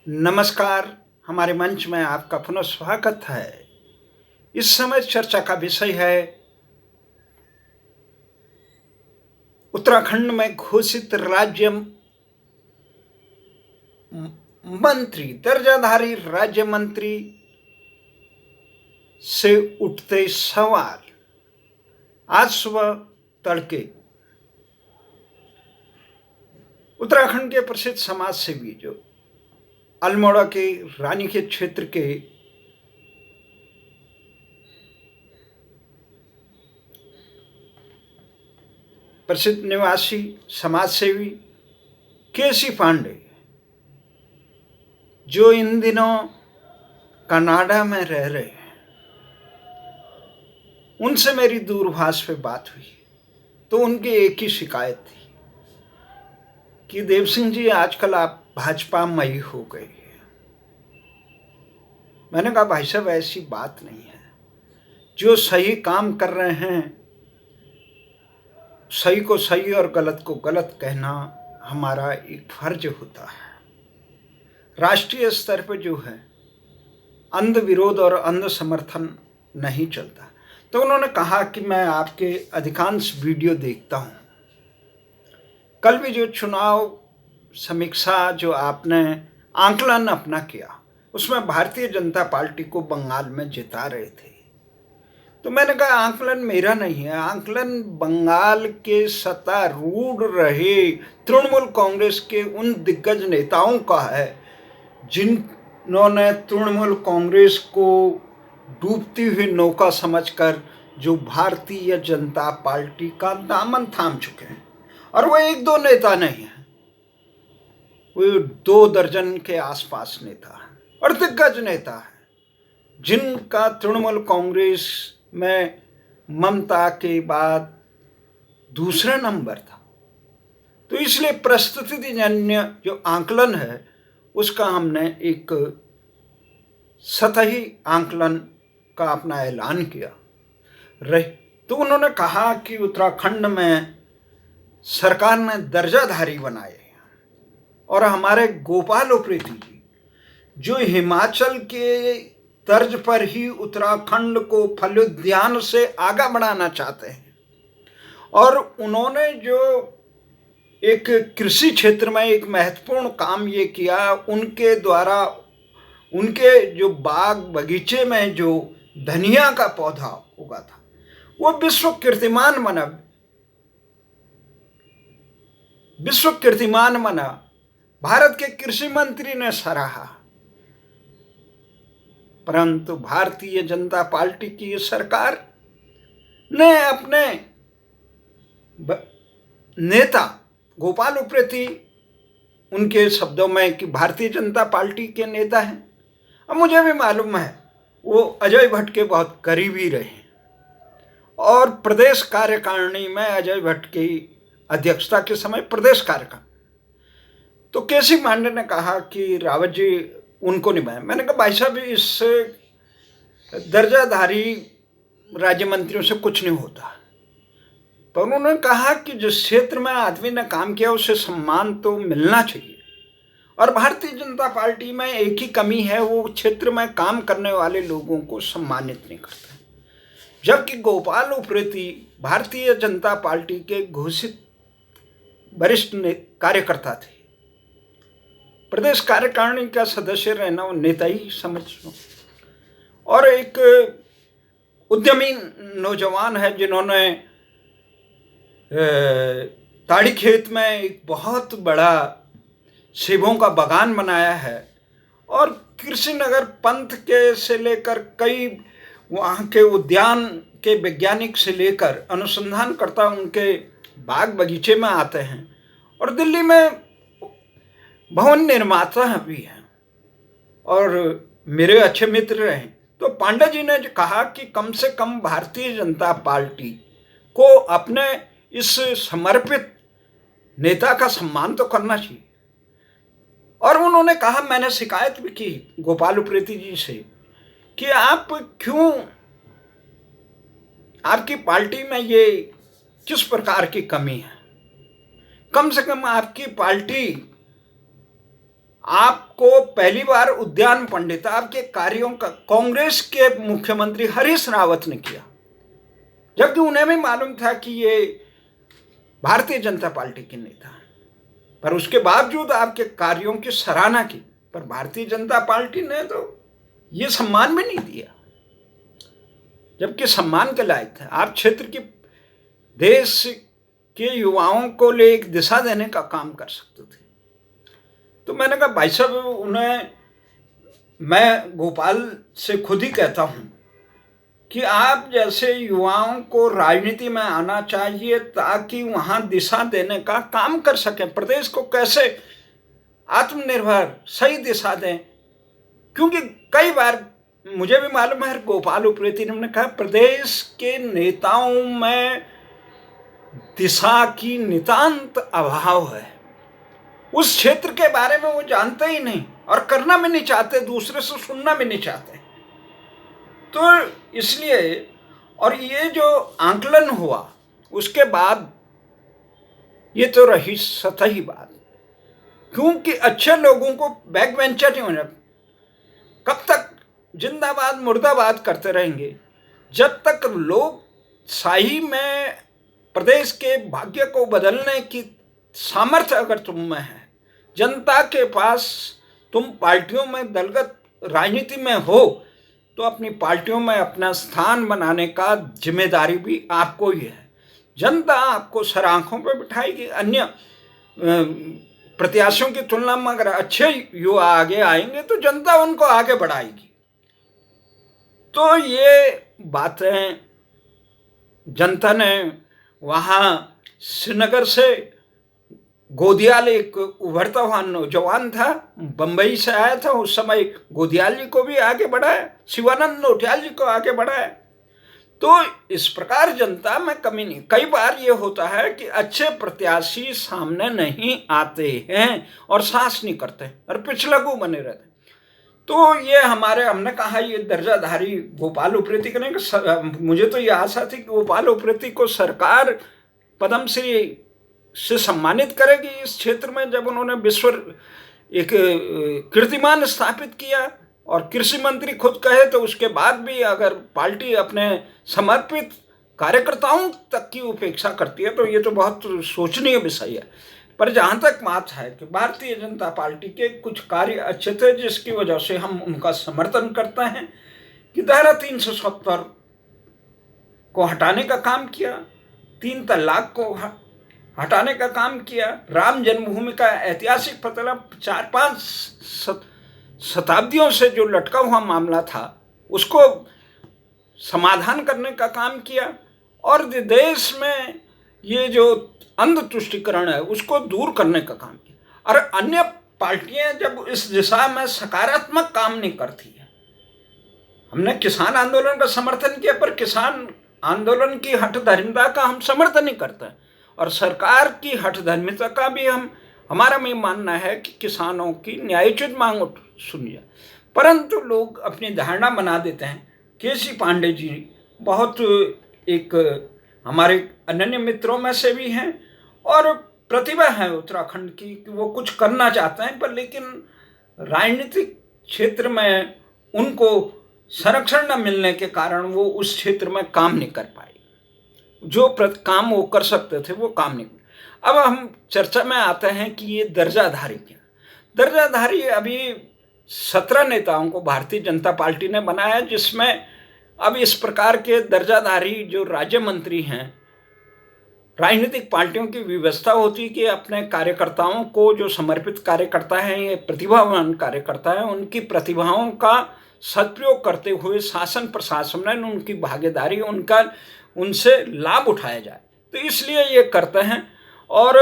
नमस्कार। हमारे मंच में आपका पुनः स्वागत है। इस समय चर्चा का विषय है उत्तराखंड में घोषित राज्य मंत्री, दर्जाधारी राज्य मंत्री से उठते सवाल। आज सुबह तड़के उत्तराखंड के प्रसिद्ध समाज सेवी जो अल्मोड़ा के रानीखेत क्षेत्र के प्रसिद्ध निवासी समाज सेवी केसी पांडे, जो इन दिनों कनाडा में रह रहे हैं, उनसे मेरी दूरभाष पे बात हुई तो उनकी एक ही शिकायत थी कि देव सिंह जी, आजकल आप भाजपा मई हो गए हैं। मैंने कहा भाई साहब, ऐसी बात नहीं है। जो सही काम कर रहे हैं, सही को सही और गलत को गलत कहना हमारा एक फर्ज होता है। राष्ट्रीय स्तर पर जो है अंध विरोध और अंध समर्थन नहीं चलता। तो उन्होंने कहा कि मैं आपके अधिकांश वीडियो देखता हूँ। कल भी जो चुनाव समीक्षा जो आपने आंकलन अपना किया, उसमें भारतीय जनता पार्टी को बंगाल में जिता रहे थे। तो मैंने कहा आंकलन मेरा नहीं है, आंकलन बंगाल के सत्तारूढ़ रहे तृणमूल कांग्रेस के उन दिग्गज नेताओं का है जिन्होंने तृणमूल कांग्रेस को डूबती हुई नौका समझकर जो भारतीय जनता पार्टी का दामन थाम चुके हैं। और वो एक दो नेता नहीं है, वो 2 दर्जन के आसपास नेता है और दिग्गज नेता है जिनका तृणमूल कांग्रेस में ममता के बाद दूसरा नंबर था। तो इसलिए परिस्थितिजन्य जो आंकलन है उसका हमने एक सतही आंकलन का अपना ऐलान किया रहे। तो उन्होंने कहा कि उत्तराखंड में सरकार ने दर्जाधारी बनाए और हमारे गोपाल उप्रेती जी जो हिमाचल के तर्ज पर ही उत्तराखंड को फलोद्यान से आगे बढ़ाना चाहते हैं, और उन्होंने जो एक कृषि क्षेत्र में एक महत्वपूर्ण काम ये किया, उनके द्वारा उनके जो बाग बगीचे में जो धनिया का पौधा उगा था वो विश्व कीर्तिमान बना। भारत के कृषि मंत्री ने सराहा, परंतु भारतीय जनता पार्टी की सरकार ने अपने नेता गोपाल उप्रेती, उनके शब्दों में कि भारतीय जनता पार्टी के नेता हैं, अब मुझे भी मालूम है वो अजय भट्ट के बहुत करीबी रहे और प्रदेश कार्यकारिणी में अजय भट्ट की अध्यक्षता के समय प्रदेश कार्यकारिणी। तो केसी पांडे ने कहा कि रावत जी उनको निभाए। मैंने कहा भाई साहब, इस दर्जाधारी राज्य मंत्रियों से कुछ नहीं होता। पर उन्होंने कहा कि जिस क्षेत्र में आदमी ने काम किया उसे सम्मान तो मिलना चाहिए, और भारतीय जनता पार्टी में एक ही कमी है, वो क्षेत्र में काम करने वाले लोगों को सम्मानित नहीं करते। जबकि गोपाल उप्रेती भारतीय जनता पार्टी के घोषित वरिष्ठ कार्यकर्ता थे, प्रदेश कार्यकारिणी का सदस्य रहना वो नेता ही समझ लो, और एक उद्यमी नौजवान है जिन्होंने ताड़ी खेत में एक बहुत बड़ा सेबों का बागान बनाया है, और कृषि नगर पंथ के से लेकर कई वहाँ के उद्यान के वैज्ञानिक से लेकर अनुसंधानकर्ता उनके बाग बगीचे में आते हैं, और दिल्ली में भवन निर्माता भी हैं और मेरे अच्छे मित्र रहे। तो पांडे जी ने कहा कि कम से कम भारतीय जनता पार्टी को अपने इस समर्पित नेता का सम्मान तो करना चाहिए। और उन्होंने कहा, मैंने शिकायत भी की गोपाल उप्रेती जी से कि आप क्यों, आपकी पार्टी में ये किस प्रकार की कमी है। कम से कम आपकी पार्टी आपको पहली बार उद्यान पंडित आपके कार्यों का कांग्रेस के मुख्यमंत्री हरीश रावत ने किया, जबकि उन्हें भी मालूम था कि ये भारतीय जनता पार्टी के नेता हैं, पर उसके बावजूद आपके कार्यों की सराहना की। पर भारतीय जनता पार्टी ने तो ये सम्मान भी नहीं दिया, जबकि सम्मान के लायक था। आप क्षेत्र की, देश के युवाओं को ले एक दिशा देने का काम कर सकते थे। तो मैंने कहा भाई साहब, उन्हें मैं गोपाल से खुद ही कहता हूँ कि आप जैसे युवाओं को राजनीति में आना चाहिए ताकि वहाँ दिशा देने का काम कर सकें, प्रदेश को कैसे आत्मनिर्भर सही दिशा दें। क्योंकि कई बार मुझे भी मालूम है, गोपाल उप्रेती ने कहा प्रदेश के नेताओं में दिशा की नितांत अभाव है। उस क्षेत्र के बारे में वो जानते ही नहीं और करना भी नहीं चाहते, दूसरे से सुनना भी नहीं चाहते। तो इसलिए, और ये जो आंकलन हुआ उसके बाद ये तो रही सतही बात, क्योंकि अच्छे लोगों को बैक बेंचर नहीं होना। कब तक जिंदाबाद मुर्दाबाद करते रहेंगे? जब तक लोग शाही में प्रदेश के भाग्य को बदलने की सामर्थ्य अगर तुम में है, जनता के पास, तुम पार्टियों में दलगत राजनीति में हो, तो अपनी पार्टियों में अपना स्थान बनाने का जिम्मेदारी भी आपको ही है। जनता आपको सर आंखों पर बिठाएगी। अन्य प्रत्याशियों की तुलना में अगर अच्छे युवा आगे आएंगे तो जनता उनको आगे बढ़ाएगी। तो ये बातें जनता ने वहाँ श्रीनगर से, गोदियाल एक उभरता हुआ नौजवान था, बंबई से आया था, उस समय गोदियाल जी को भी आगे बढ़ाया, शिवानंद नौटियाल जी को आगे बढ़ाया। तो इस प्रकार जनता में कमी नहीं। कई बार ये होता है कि अच्छे प्रत्याशी सामने नहीं आते हैं और साहस नहीं करते और पिछलगू बने रहते। तो ये हमने कहा ये दर्जाधारी गोपाल उप्रेती का नहीं, मुझे तो ये आशा थी कि गोपाल उप्रेती को सरकार पद्मश्री से सम्मानित करेगी इस क्षेत्र में, जब उन्होंने विश्व एक कीर्तिमान स्थापित किया और कृषि मंत्री खुद कहे, तो उसके बाद भी अगर पार्टी अपने समर्पित कार्यकर्ताओं तक की उपेक्षा करती है तो ये तो बहुत सोचनीय विषय है। पर जहाँ तक बात है कि भारतीय जनता पार्टी के कुछ कार्य अच्छे थे जिसकी वजह से हम उनका समर्थन करते हैं, कि धारा 370 को हटाने का काम किया, 3 तलाक को हटाने का काम किया, राम जन्मभूमि का ऐतिहासिक मतलब 4-5 शताब्दियों से जो लटका हुआ मामला था उसको समाधान करने का काम किया, और देश में ये जो अंध तुष्टिकरण है उसको दूर करने का काम किया। और अन्य पार्टियां जब इस दिशा में सकारात्मक काम नहीं करती है, हमने किसान आंदोलन का समर्थन किया, पर किसान आंदोलन की हठधर्मिता का हम समर्थन नहीं करते, और सरकार की हठधर्मिता का भी हमारा भी मानना है कि किसानों की न्यायोचित मांग सुनी जाए। परंतु लोग अपनी धारणा बना देते हैं। केसी पांडे जी बहुत एक हमारे अनन्य मित्रों में से भी हैं और प्रतिभा है उत्तराखंड की कि वो कुछ करना चाहते हैं, पर लेकिन राजनीतिक क्षेत्र में उनको संरक्षण न मिलने के कारण वो उस क्षेत्र में काम नहीं कर पाए। जो काम वो कर सकते थे वो काम नहीं। अब हम चर्चा में आते हैं कि ये दर्जाधारी क्या। दर्जाधारी अभी 17 नेताओं को भारतीय जनता पार्टी ने बनाया, जिसमें अब इस प्रकार के दर्जाधारी जो राज्य मंत्री हैं, राजनीतिक पार्टियों की व्यवस्था होती है कि अपने कार्यकर्ताओं को, जो समर्पित कार्यकर्ता हैं, ये प्रतिभावान कार्यकर्ता हैं, उनकी प्रतिभाओं का सदुपयोग करते हुए शासन प्रशासन में उनकी भागीदारी, उनसे लाभ उठाया जाए। तो इसलिए ये करते हैं, और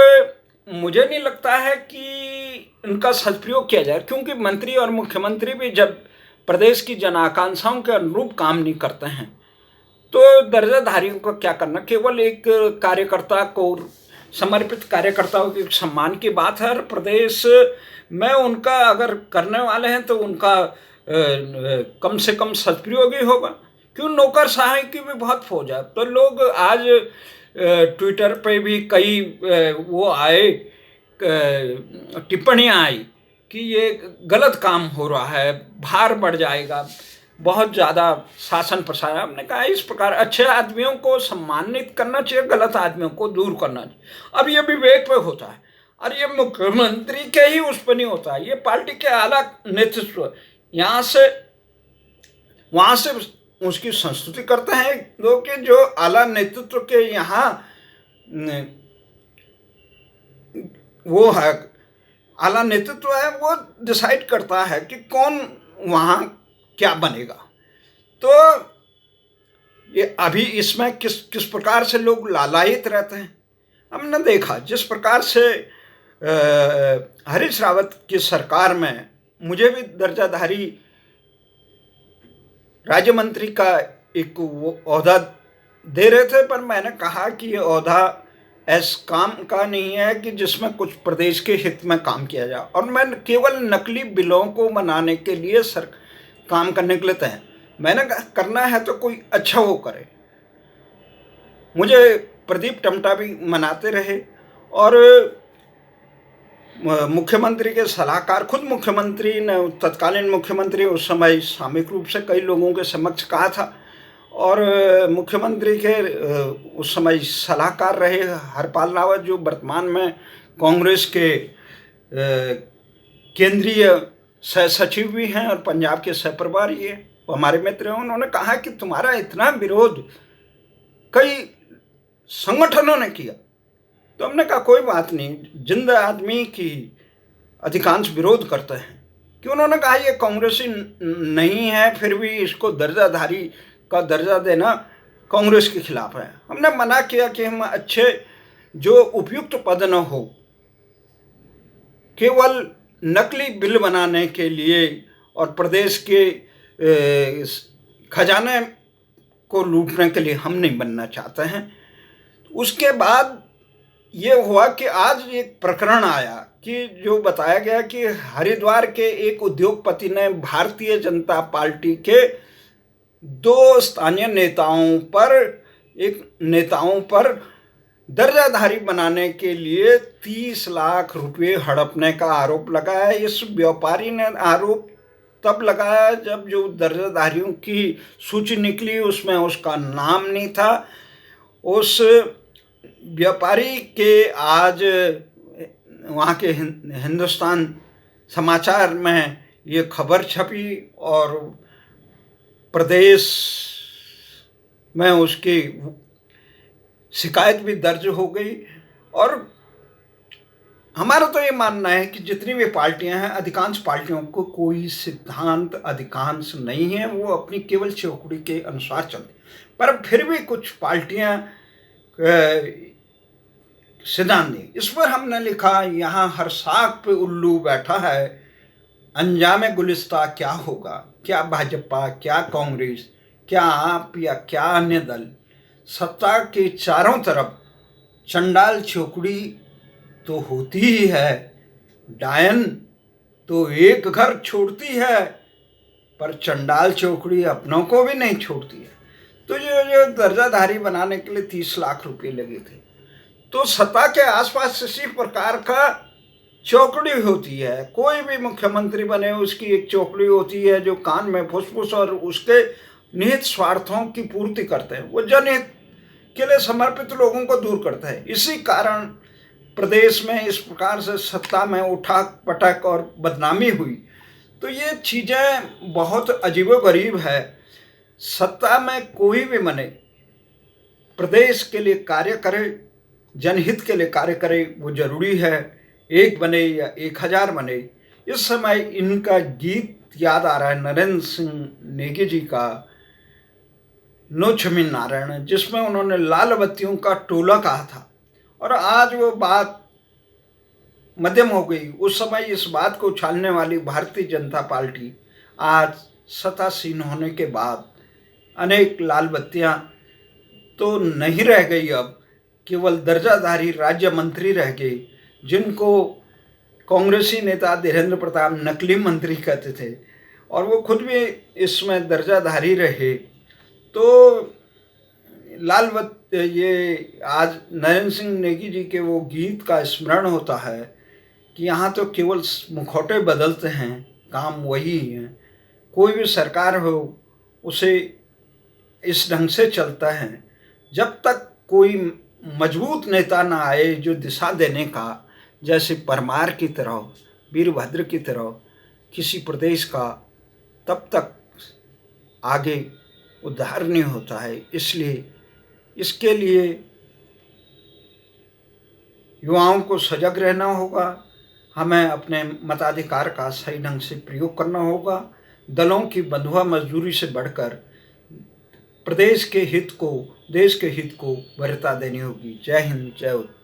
मुझे नहीं लगता है कि इनका सदुपयोग किया जाए, क्योंकि मंत्री और मुख्यमंत्री भी जब प्रदेश की जन आकांक्षाओं के अनुरूप काम नहीं करते हैं तो दर्जाधारियों को क्या करना। केवल एक कार्यकर्ता को, समर्पित कार्यकर्ताओं के सम्मान की बात है, और प्रदेश में उनका अगर करने वाले हैं तो उनका कम से कम सदुपयोग ही होगा। क्यों, नौकरशाही की भी बहुत फौज है। तो लोग आज ट्विटर पे भी कई वो आए, टिप्पणियाँ आई कि ये गलत काम हो रहा है, भार बढ़ जाएगा, बहुत ज़्यादा शासन प्रशासन। हमने कहा इस प्रकार अच्छे आदमियों को सम्मानित करना चाहिए, गलत आदमियों को दूर करना चाहिए। अब ये विवेक पे होता है, और ये मुख्यमंत्री के ही उस पर नहीं होता है, ये पार्टी के आला नेतृत्व यहाँ से वहाँ से उसकी संस्तुति करते हैं लोग कि जो आला नेतृत्व के यहाँ वो है, आला नेतृत्व है, वो डिसाइड करता है कि कौन वहाँ क्या बनेगा। तो ये अभी इसमें किस किस प्रकार से लोग लालायित रहते हैं हमने देखा। जिस प्रकार से हरीश रावत की सरकार में मुझे भी दर्जाधारी राज्य मंत्री का एक वो ओहदा दे रहे थे, पर मैंने कहा कि ये ओहदा ऐसे काम का नहीं है कि जिसमें कुछ प्रदेश के हित में काम किया जाए, और मैं केवल नकली बिलों को बनाने के लिए काम करने के लिए तय। मैंने करना है तो कोई अच्छा वो करे। मुझे प्रदीप टमटा भी मनाते रहे, और मुख्यमंत्री के सलाहकार, खुद मुख्यमंत्री ने, तत्कालीन मुख्यमंत्री उस समय सामूहिक रूप से कई लोगों के समक्ष कहा था, और मुख्यमंत्री के उस समय सलाहकार रहे हरपाल रावत, जो वर्तमान में कांग्रेस के केंद्रीय सह सचिव भी हैं और पंजाब के सह प्रभारी हैं, वो हमारे मित्र हैं। उन्होंने कहा कि तुम्हारा इतना विरोध कई संगठनों ने किया। तो हमने कहा कोई बात नहीं, जिंदा आदमी की अधिकांश विरोध करते हैं, कि उन्होंने कहा ये कांग्रेसी नहीं है, फिर भी इसको दर्जाधारी का दर्जा देना कांग्रेस के खिलाफ है। हमने मना किया कि हम अच्छे जो उपयुक्त पद न हो, केवल नकली बिल बनाने के लिए और प्रदेश के खजाने को लूटने के लिए हम नहीं बनना चाहते हैं। उसके बाद ये हुआ कि आज एक प्रकरण आया कि जो बताया गया कि हरिद्वार के एक उद्योगपति ने भारतीय जनता पार्टी के 2 स्थानीय नेताओं पर दर्जाधारी बनाने के लिए 30 लाख रुपए हड़पने का आरोप लगाया। इस व्यापारी ने आरोप तब लगाया जब जो दर्जाधारियों की सूची निकली उसमें उसका नाम नहीं था। उस व्यापारी के आज वहाँ के हिंदुस्तान समाचार में ये खबर छपी, और प्रदेश में उसकी शिकायत भी दर्ज हो गई। और हमारा तो ये मानना है कि जितनी भी पार्टियां हैं, अधिकांश पार्टियों को कोई सिद्धांत अधिकांश नहीं है, वो अपनी केवल चौकड़ी के अनुसार चलती, पर फिर भी कुछ पार्टियां सिद्धांत नहीं। इस पर हमने लिखा, यहाँ हर साख पे उल्लू बैठा है, अंजामे गुलिस्ता क्या होगा, क्या भाजपा, क्या कांग्रेस, क्या आप या क्या अन्य दल, सत्ता के चारों तरफ चंडाल चौकड़ी तो होती ही है, डायन तो एक घर छोड़ती है, पर चंडाल चौकड़ी अपनों को भी नहीं छोड़ती है। तो जो दर्जाधारी बनाने के लिए 30 लाख रुपए लगे थे, तो सत्ता के आसपास इसी प्रकार का चौकड़ी होती है। कोई भी मुख्यमंत्री बने उसकी एक चौकड़ी होती है जो कान में फुसफुस और उसके निहित स्वार्थों की पूर्ति करते हैं, वो जनहित के लिए समर्पित लोगों को दूर करता है। इसी कारण प्रदेश में इस प्रकार से सत्ता में उठाक पटक और बदनामी हुई। तो ये चीज़ें बहुत अजीबोगरीब है। सत्ता में कोई भी बने, प्रदेश के लिए कार्य करे, जनहित के लिए कार्य करे, वो जरूरी है। एक बने या 1000 बने। इस समय इनका गीत याद आ रहा है नरेंद्र सिंह नेगी जी का, नो छमी नारायण, जिसमें उन्होंने लाल बत्तियों का टोला कहा था, और आज वो बात मध्यम हो गई। उस समय इस बात को उछालने वाली भारतीय जनता पार्टी आज सत्तासीन होने के बाद अनेक लाल बत्तियां तो नहीं रह गई, अब केवल दर्जाधारी राज्य मंत्री रह गए, जिनको कांग्रेसी नेता धीरेन्द्र प्रताप नकली मंत्री कहते थे, और वो खुद भी इसमें दर्जाधारी रहे। तो ये आज नरेंद्र सिंह नेगी जी के वो गीत का स्मरण होता है कि यहाँ तो केवल मुखौटे बदलते हैं, काम वही है। कोई भी सरकार हो उसे इस ढंग से चलता है, जब तक कोई मजबूत नेता ना आए जो दिशा देने का, जैसे परमार की तरह, वीरभद्र की तरह किसी प्रदेश का, तब तक आगे उद्धार नहीं होता है। इसलिए इसके लिए युवाओं को सजग रहना होगा, हमें अपने मताधिकार का सही ढंग से प्रयोग करना होगा। दलों की बंधुआ मजदूरी से बढ़कर प्रदेश के हित को, देश के हित को वरीयता देनी होगी। जय हिंद, जय उत्तर।